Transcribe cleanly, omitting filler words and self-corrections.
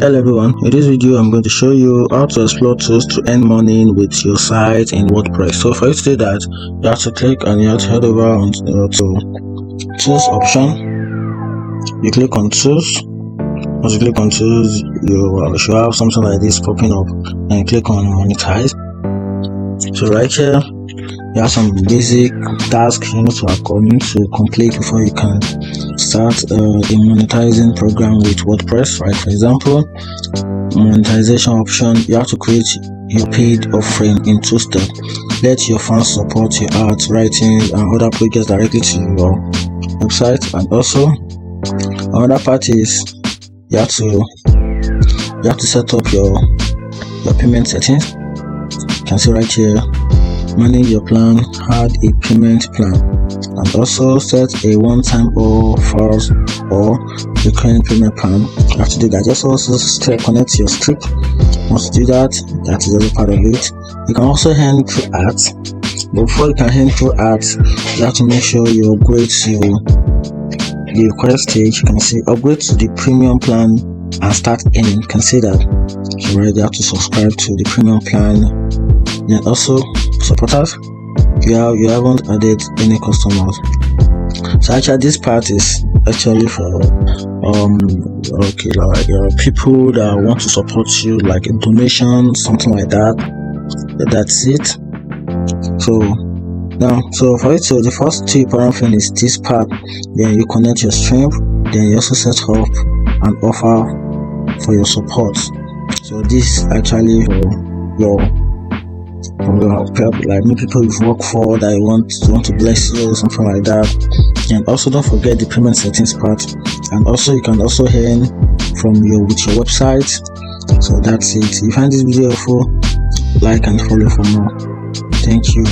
Hello everyone, in this video I'm going to show you how to explore tools to earn money with your site in WordPress. So for you to do that, you have to click and you have to head over on to tools option. You click on tools. Once you click on tools, you should have something like this popping up, and you click on monetize. So right here you have some basic tasks you need to complete before you can start a monetizing program with WordPress. Right, for example, monetization option, you have to create your paid offering in 2 steps. Let your fans support your art, writing and other projects directly to your website. And also another part is you have to set up your payment settings. You can see right here, manage your plan, add a payment plan, and also set a one-time offers or recurring payment plan. You have to do that. Just also connect your script. Once you do that, that is also part of it. You can also earn through ads, but before you can earn through ads, you have to make sure you upgrade to the required stage. You can see upgrade to the premium plan and start earning. You can see that. So right, you have to subscribe to the premium plan. Then also supporters, you haven't added any customers. So actually this part is actually for people that want to support you, like a donation, something like that. That's it. So for it, so the first 2 important thing is this part. Then you connect your stream, then you also set up an offer for your support. So this actually for your like maybe people you've worked for that you want to bless you or something like that. And also don't forget the payment settings part, and also you can also earn from your website. So that's it. If you find this video helpful, like and follow for more. Thank you.